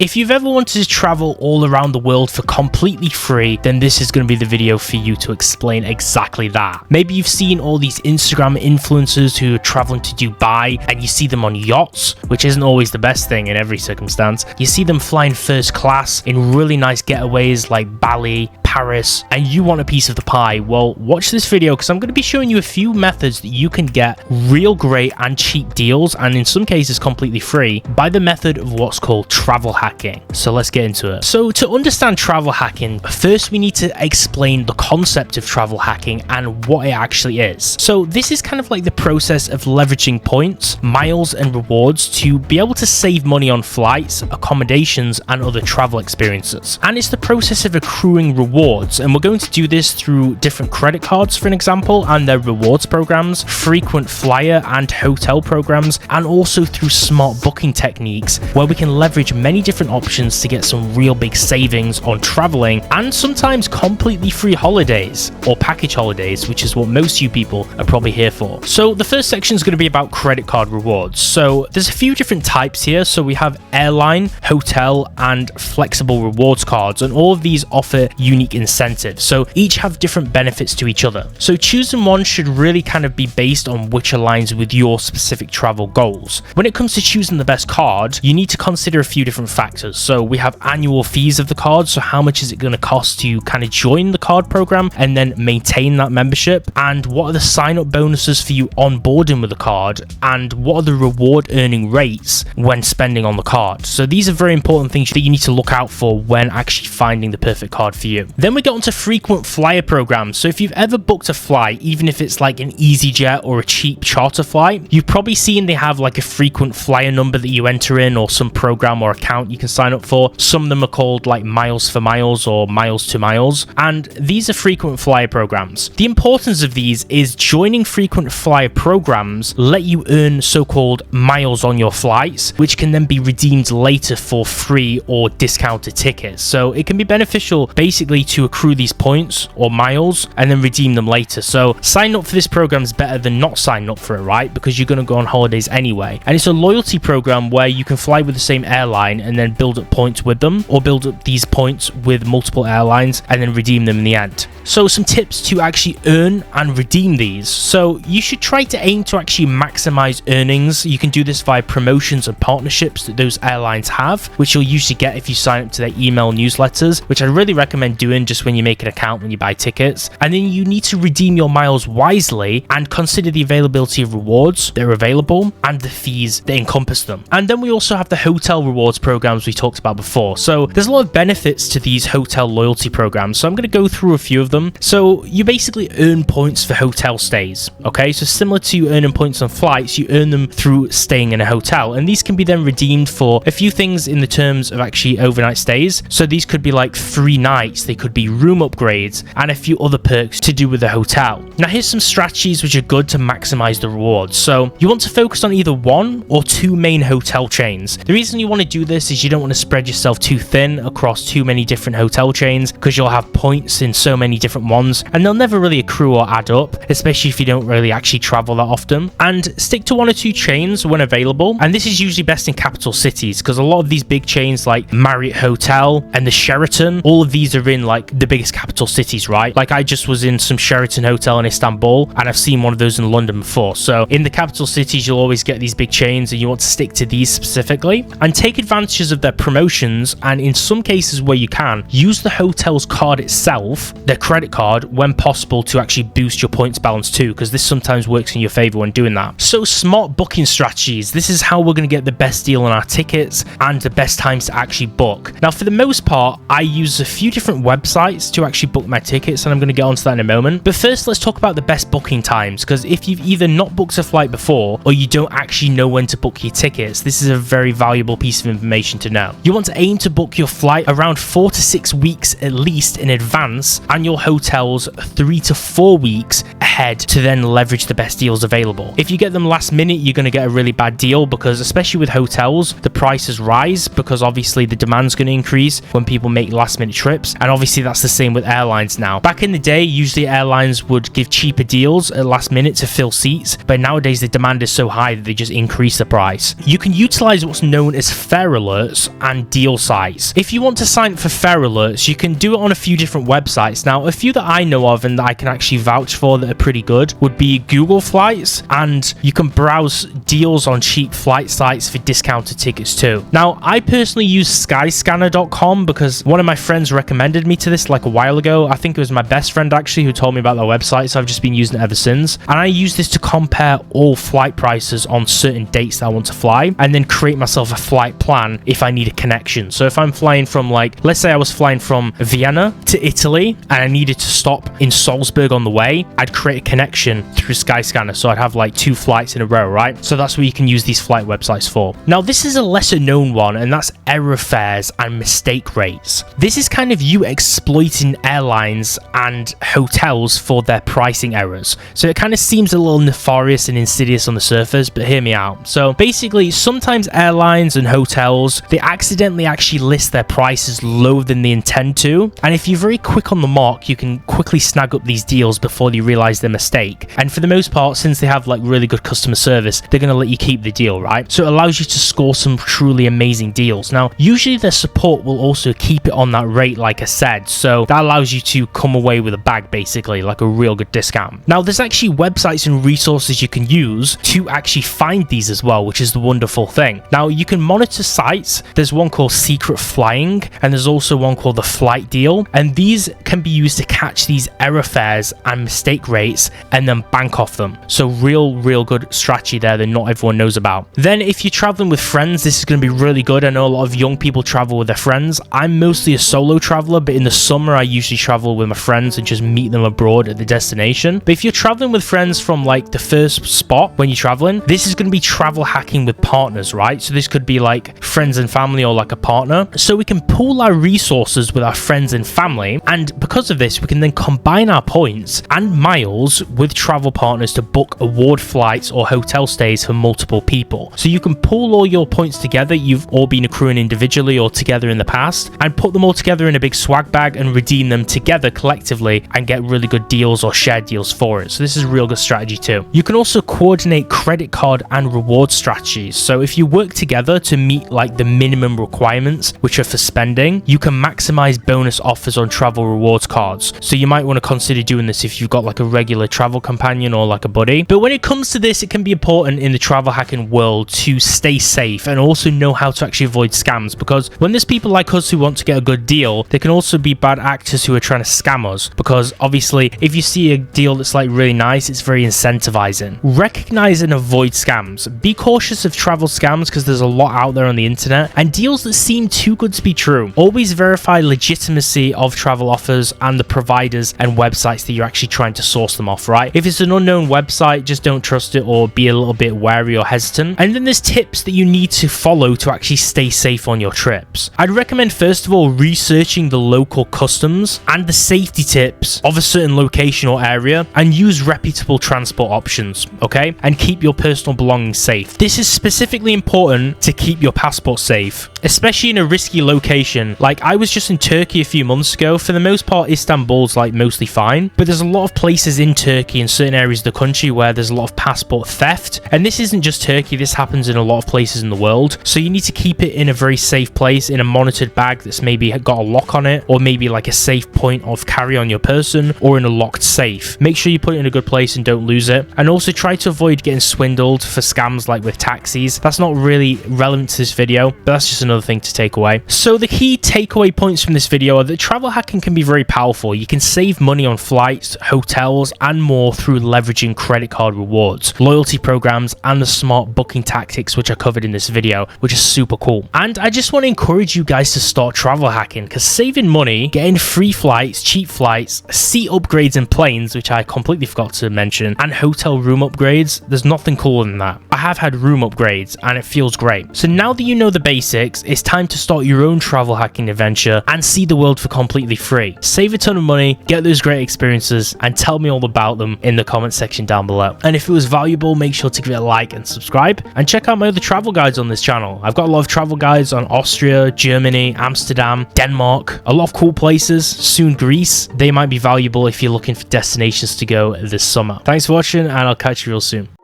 If you've ever wanted to travel all around the world for completely free, then this is going to be the video for you to explain exactly that. Maybe you've seen all these Instagram influencers who are traveling to Dubai and you see them on yachts, which isn't always the best thing in every circumstance. You see them flying first class in really nice getaways like Bali, Paris, and you want a piece of the pie. Well, watch this video because I'm going to be showing you a few methods that you can get real great and cheap deals, and in some cases completely free, by the method of what's called travel hacking. So let's get into it. So to understand travel hacking, first we need to explain the concept of travel hacking and what it actually is. So this is kind of like the process of leveraging points, miles, and rewards to be able to save money on flights, accommodations, and other travel experiences. And it's the process of accruing rewards, and we're going to do this through different credit cards, for an example, and their rewards programs, frequent flyer and hotel programs, and also through smart booking techniques where we can leverage many different options to get some real big savings on traveling, and sometimes completely free holidays or package holidays, which is what most of you people are probably here for. So the first section is going to be about credit card rewards. So there's a few different types here. So we have airline, hotel, and flexible rewards cards, and all of these offer unique incentives. So each have different benefits to each other. So choosing one should really kind of be based on which aligns with your specific travel goals. When it comes to choosing the best card, you need to consider a few different factors. So we have annual fees of the card. So how much is it going to cost to kind of join the card program and then maintain that membership? And what are the sign-up bonuses for you onboarding with the card? And what are the reward earning rates when spending on the card? So these are very important things that you need to look out for when actually finding the perfect card for you. Then we get onto frequent flyer programs. So if you've ever booked a flight, even if it's like an EasyJet or a cheap charter flight, you've probably seen they have like a frequent flyer number that you enter in, or some program or account you can sign up for. Some of them are called like miles for miles or miles to miles, and these are frequent flyer programs. The importance of these is joining frequent flyer programs let you earn so-called miles on your flights, which can then be redeemed later for free or discounted tickets. So it can be beneficial basically to accrue these points or miles and then redeem them later. So signing up for this program is better than not signing up for it, right? Because you're going to go on holidays anyway. And it's a loyalty program where you can fly with the same airline and then build up points with them, or build up these points with multiple airlines and then redeem them in the end. So some tips to actually earn and redeem these. So you should try to aim to actually maximize earnings. You can do this via promotions and partnerships that those airlines have, which you'll usually get if you sign up to their email newsletters, which I really recommend doing just when you make an account when you buy tickets. And then you need to redeem your miles wisely and consider the availability of rewards that are available and the fees that encompass them. And then we also have the hotel rewards programs we talked about before. So there's a lot of benefits to these hotel loyalty programs. So I'm going to go through a few of them. So you basically earn points for hotel stays. Okay, so similar to earning points on flights, you earn them through staying in a hotel, and these can be then redeemed for a few things in the terms of actually overnight stays. So these could be like free nights, they could be room upgrades, and a few other perks to do with the hotel. Now here's some strategies which are good to maximize the rewards. So you want to focus on either one or two main hotel chains. The reason you want to do this is you don't want to spread yourself too thin across too many different hotel chains, because you'll have points in so many different ones and they'll never really accrue or add up, especially if you don't really actually travel that often. And stick to one or two chains when available, and this is usually best in capital cities, because a lot of these big chains like Marriott Hotel and the Sheraton, all of these are in like the biggest capital cities, right? Like I just was in some Sheraton hotel in Istanbul, and I've seen one of those in London before. So in the capital cities you'll always get these big chains, and you want to stick to these specifically and take advantages of their promotions, and in some cases where you can, use the hotel's card itself, their credit card, when possible, to actually boost your points balance too, because this sometimes works in your favor when doing that. So smart booking strategies. This is how we're going to get the best deal on our tickets and the best times to actually book. Now for the most part, I use a few different websites to actually book my tickets, and I'm going to get onto that in a moment. But first, let's talk about the best booking times, because if you've either not booked a flight before or you don't actually know when to book your tickets, this is a very valuable piece of information to know. You want to aim to book your flight around 4 to 6 weeks at least in advance, and your hotels 3 to 4 weeks ahead ahead to then leverage the best deals available. If you get them last minute, you're going to get a really bad deal because especially with hotels, the prices rise because obviously the demand's going to increase when people make last minute trips. And obviously that's the same with airlines now. Back in the day, usually airlines would give cheaper deals at last minute to fill seats, but nowadays the demand is so high that they just increase the price. You can utilize what's known as fare alerts and deal sites. If you want to sign up for fare alerts, you can do it on a few different websites. Now, a few that I know of and that I can actually vouch for that are pretty good would be Google Flights, and you can browse deals on cheap flight sites for discounted tickets too. Now, I personally use skyscanner.com because one of my friends recommended me to this like a while ago. I think it was my best friend actually who told me about their website, so I've just been using it ever since. And I use this to compare all flight prices on certain dates that I want to fly and then create myself a flight plan if I need a connection. So if I'm flying from, like, let's say I was flying from Vienna to Italy and I needed to stop in Salzburg on the way, I'd create a connection through Skyscanner. So I'd have like 2 flights in a row, right? So that's what you can use these flight websites for. Now, this is a lesser known one, and that's error fares and mistake rates. This is kind of you exploiting airlines and hotels for their pricing errors. So it kind of seems a little nefarious and insidious on the surface, but hear me out. So basically, sometimes airlines and hotels, they accidentally actually list their prices lower than they intend to. And if you're very quick on the mark, you can quickly snag up these deals before they realize their mistake. And for the most part, since they have like really good customer service, they're going to let you keep the deal, right? So it allows you to score some truly amazing deals. Now, usually their support will also keep it on that rate, like I said. So that allows you to come away with a bag, basically, like a real good discount. Now, there's actually websites and resources you can use to actually find these as well, which is the wonderful thing. Now, you can monitor sites. There's one called Secret Flying, and there's also one called the Flight Deal. And these can be used to catch these error fares and mistake rates and then bank off them. So real good strategy there that not everyone knows about. Then if you're traveling with friends, this is going to be really good. I know a lot of young people travel with their friends. I'm mostly a solo traveler, but in the summer I usually travel with my friends and just meet them abroad at the destination. But if you're traveling with friends from like the first spot when you're traveling, this is going to be travel hacking with partners, right? So this could be like friends and family or like a partner. So we can pool our resources with our friends and family, and because of this we can then combine our points and miles with travel partners to book award flights or hotel stays for multiple people. So you can pool all your points together you've all been accruing individually or together in the past, and put them all together in a big swag bag and redeem them together collectively and get really good deals or shared deals for it. So this is a real good strategy too. You can also coordinate credit card and reward strategies. So if you work together to meet like the minimum requirements, which are for spending, you can maximize bonus offers on travel rewards cards. So you might want to consider doing this if you've got like a regular travel companion or like a buddy. But when it comes to this, it can be important in the travel hacking world to stay safe and also know how to actually avoid scams, because when there's people like us who want to get a good deal, there can also be bad actors who are trying to scam us, because obviously if you see a deal that's like really nice, it's very incentivizing. Recognize and avoid scams. Be cautious of travel scams because there's a lot out there on the internet and deals that seem too good to be true. Always verify legitimacy of travel offers and the providers and websites that you're actually trying to source them off, right? If it's an unknown website, just don't trust it or be a little bit wary or hesitant. And then there's tips that you need to follow to actually stay safe on your trips. I'd recommend first of all researching the local customs and the safety tips of a certain location or area, and use reputable transport options, okay? And keep your personal belongings safe. This is specifically important to keep your passport safe, especially in a risky location. Like I was just in Turkey a few months ago. For the most part, Istanbul's like mostly fine, but there's a lot of places in Turkey in certain areas of the country where there's a lot of passport theft. And this isn't just Turkey, this happens in a lot of places in the world. So you need to keep it in a very safe place, in a monitored bag that's maybe got a lock on it, or maybe like a safe point of carry on your person, or in a locked safe. Make sure you put it in a good place and don't lose it. And also try to avoid getting swindled for scams like with taxis. That's not really relevant to this video, but that's just another thing to take away. So the key takeaway points from this video are that travel hacking can be very powerful. You can save money on flights, hotels, and more through leveraging credit card rewards, loyalty programs, and the smart booking tactics which are covered in this video, which is super cool. And I just want to encourage you guys to start travel hacking, because saving money, getting free flights, cheap flights, seat upgrades in planes, which I completely forgot to mention, and hotel room upgrades, there's nothing cooler than that. I have had room upgrades and it feels great. So now that you know the basics, it's time to start your own travel hacking adventure and see the world for completely free. Save a ton of money, get those great experiences, and tell me all all about them in the comment section down below. And if it was valuable, make sure to give it a like and subscribe, and check out my other travel guides on this channel. I've got a lot of travel guides on Austria, Germany, Amsterdam, Denmark, a lot of cool places, soon Greece. They might be valuable if you're looking for destinations to go this summer. Thanks for watching, and I'll catch you real soon.